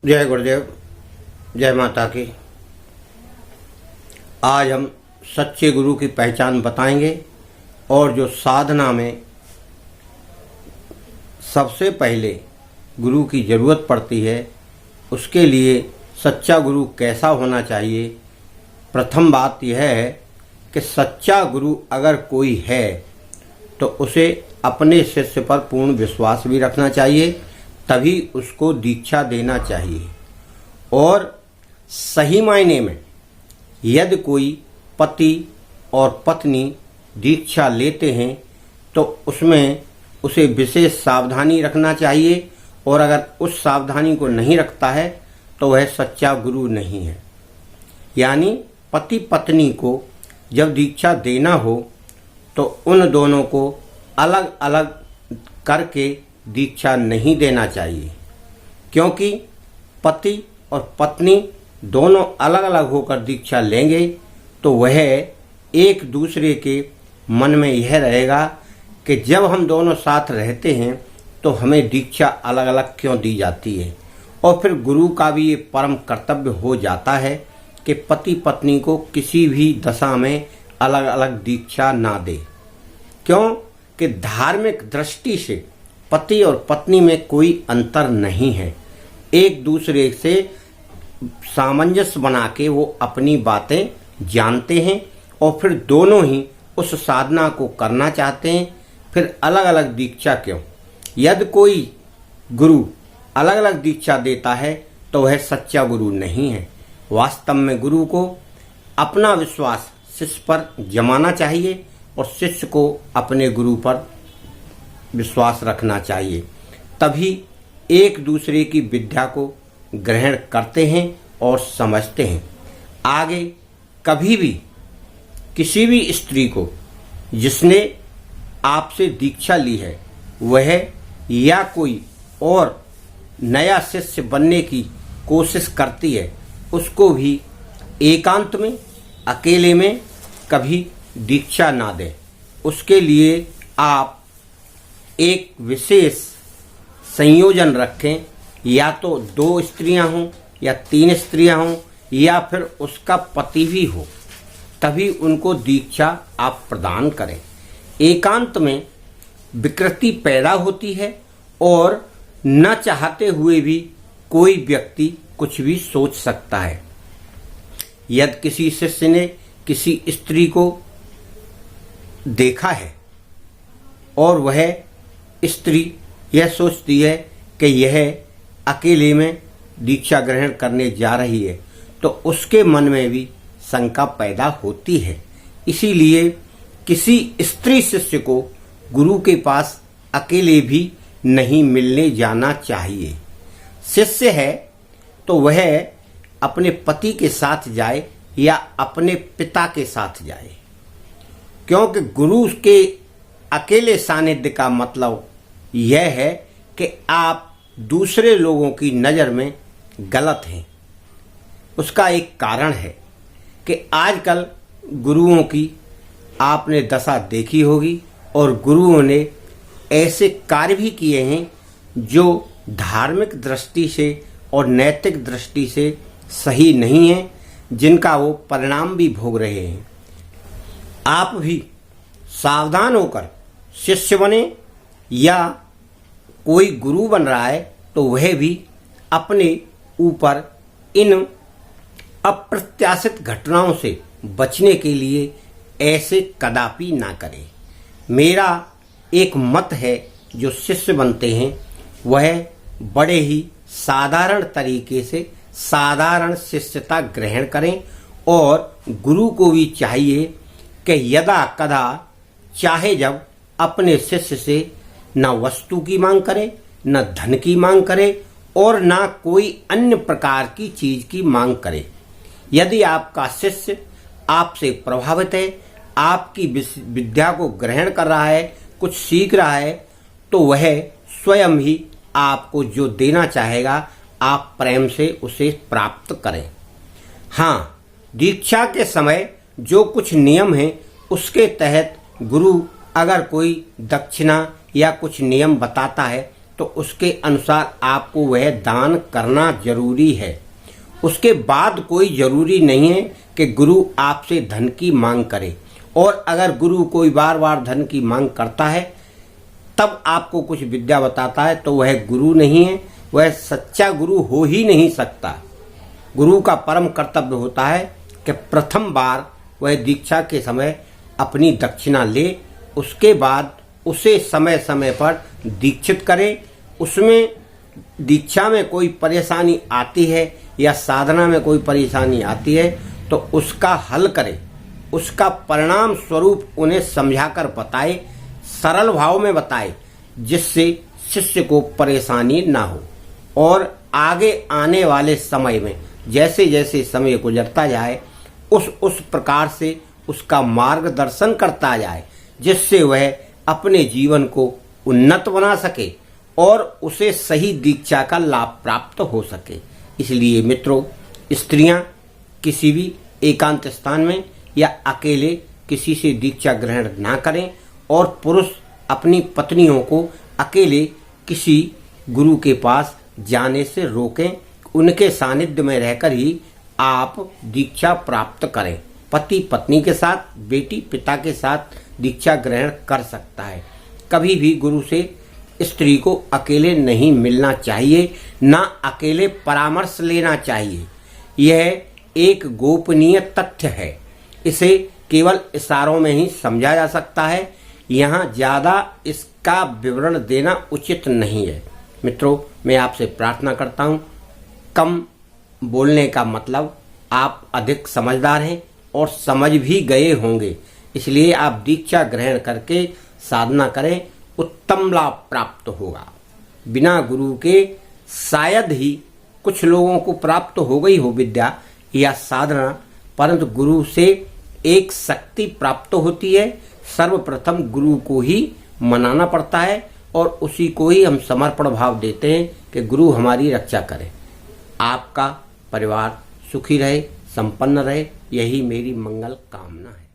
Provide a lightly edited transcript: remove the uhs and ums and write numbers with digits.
जय गुरुदेव, जय माता की। आज हम सच्चे गुरु की पहचान बताएंगे और जो साधना में सबसे पहले गुरु की ज़रूरत पड़ती है उसके लिए सच्चा गुरु कैसा होना चाहिए। प्रथम बात यह है कि सच्चा गुरु अगर कोई है तो उसे अपने शिष्य पर पूर्ण विश्वास भी रखना चाहिए, तभी उसको दीक्षा देना चाहिए। और सही मायने में यदि कोई पति और पत्नी दीक्षा लेते हैं तो उसमें उसे विशेष सावधानी रखना चाहिए, और अगर उस सावधानी को नहीं रखता है तो वह सच्चा गुरु नहीं है। यानी पति पत्नी को जब दीक्षा देना हो तो उन दोनों को अलग अलग करके दीक्षा नहीं देना चाहिए, क्योंकि पति और पत्नी दोनों अलग अलग होकर दीक्षा लेंगे तो वह एक दूसरे के मन में यह रहेगा कि जब हम दोनों साथ रहते हैं तो हमें दीक्षा अलग अलग क्यों दी जाती है। और फिर गुरु का भी ये परम कर्तव्य हो जाता है कि पति पत्नी को किसी भी दशा में अलग अलग दीक्षा ना दे, क्यों कि धार्मिक दृष्टि से पति और पत्नी में कोई अंतर नहीं है। एक दूसरे से सामंजस्य बना के वो अपनी बातें जानते हैं और फिर दोनों ही उस साधना को करना चाहते हैं। फिर अलग अलग दीक्षा क्यों? यदि कोई गुरु अलग अलग दीक्षा देता है तो वह सच्चा गुरु नहीं है। वास्तव में गुरु को अपना विश्वास शिष्य पर जमाना चाहिए और शिष्य को अपने गुरु पर विश्वास रखना चाहिए, तभी एक दूसरे की विद्या को ग्रहण करते हैं और समझते हैं। आगे कभी भी किसी भी स्त्री को जिसने आपसे दीक्षा ली है वह या कोई और नया शिष्य बनने की कोशिश करती है, उसको भी एकांत में अकेले में कभी दीक्षा ना दें। उसके लिए आप एक विशेष संयोजन रखें, या तो 2 स्त्रियां हों या 3 स्त्रियां हों या फिर उसका पति भी हो, तभी उनको दीक्षा आप प्रदान करें। एकांत में विकृति पैदा होती है और न चाहते हुए भी कोई व्यक्ति कुछ भी सोच सकता है। यदि किसी शिष्य ने किसी स्त्री को देखा है और वह स्त्री यह सोचती है कि यह अकेले में दीक्षा ग्रहण करने जा रही है, तो उसके मन में भी शंका पैदा होती है। इसीलिए किसी स्त्री शिष्य को गुरु के पास अकेले भी नहीं मिलने जाना चाहिए। शिष्य है तो वह अपने पति के साथ जाए या अपने पिता के साथ जाए, क्योंकि गुरु के अकेले सानिध्य का मतलब यह है कि आप दूसरे लोगों की नज़र में गलत हैं। उसका एक कारण है कि आजकल गुरुओं की आपने दशा देखी होगी, और गुरुओं ने ऐसे कार्य भी किए हैं जो धार्मिक दृष्टि से और नैतिक दृष्टि से सही नहीं है, जिनका वो परिणाम भी भोग रहे हैं। आप भी सावधान होकर शिष्य बने, या कोई गुरु बन रहा है तो वह भी अपने ऊपर इन अप्रत्याशित घटनाओं से बचने के लिए ऐसे कदापि ना करें। मेरा एक मत है, जो शिष्य बनते हैं वह बड़े ही साधारण तरीके से साधारण शिष्यता ग्रहण करें, और गुरु को भी चाहिए कि यदा कदा चाहे जब अपने शिष्य से न वस्तु की मांग करे, न धन की मांग करे, और न कोई अन्य प्रकार की चीज की मांग करे। यदि आपका शिष्य आपसे प्रभावित है, आपकी विद्या को ग्रहण कर रहा है, कुछ सीख रहा है, तो वह स्वयं ही आपको जो देना चाहेगा आप प्रेम से उसे प्राप्त करें। हाँ, दीक्षा के समय जो कुछ नियम हैं उसके तहत गुरु अगर कोई दक्षिणा या कुछ नियम बताता है तो उसके अनुसार आपको वह दान करना जरूरी है। उसके बाद कोई जरूरी नहीं है कि गुरु आपसे धन की मांग करे। और अगर गुरु कोई बार बार धन की मांग करता है तब आपको कुछ विद्या बताता है तो वह गुरु नहीं है, वह सच्चा गुरु हो ही नहीं सकता। गुरु का परम कर्तव्य होता है कि प्रथम बार वह दीक्षा के समय अपनी दक्षिणा ले, उसके बाद उसे समय समय पर दीक्षित करे। उसमें दीक्षा में कोई परेशानी आती है या साधना में कोई परेशानी आती है तो उसका हल करे, उसका परिणाम स्वरूप उन्हें समझाकर बताए, सरल भाव में बताए, जिससे शिष्य को परेशानी ना हो। और आगे आने वाले समय में जैसे जैसे समय गुजरता जाए उस प्रकार से उसका मार्गदर्शन करता जाए, जिससे वह अपने जीवन को उन्नत बना सके और उसे सही दीक्षा का लाभ प्राप्त हो सके। इसलिए मित्रों, स्त्रियां किसी भी एकांत स्थान में या अकेले किसी से दीक्षा ग्रहण ना करें और पुरुष अपनी पत्नियों को अकेले किसी गुरु के पास जाने से रोकें। उनके सानिध्य में रहकर ही आप दीक्षा प्राप्त करें। पति पत्नी के साथ, बेटी पिता के साथ दीक्षा ग्रहण कर सकता है। कभी भी गुरु से स्त्री को अकेले नहीं मिलना चाहिए, ना अकेले परामर्श लेना चाहिए। यह एक गोपनीय तथ्य है, इसे केवल इशारों में ही समझा जा सकता है। यहाँ ज़्यादा इसका विवरण देना उचित नहीं है। मित्रों, मैं आपसे प्रार्थना करता हूँ, कम बोलने का मतलब आप अधिक समझदार हैं और समझ भी गए होंगे। इसलिए आप दीक्षा ग्रहण करके साधना करें, उत्तम लाभ प्राप्त होगा। बिना गुरु के शायद ही कुछ लोगों को प्राप्त हो गई हो विद्या या साधना, परंतु गुरु से एक शक्ति प्राप्त होती है। सर्वप्रथम गुरु को ही मनाना पड़ता है और उसी को ही हम समर्पण भाव देते हैं कि गुरु हमारी रक्षा करे। आपका परिवार सुखी रहे, संपन्न रहे, यही मेरी मंगल कामना है।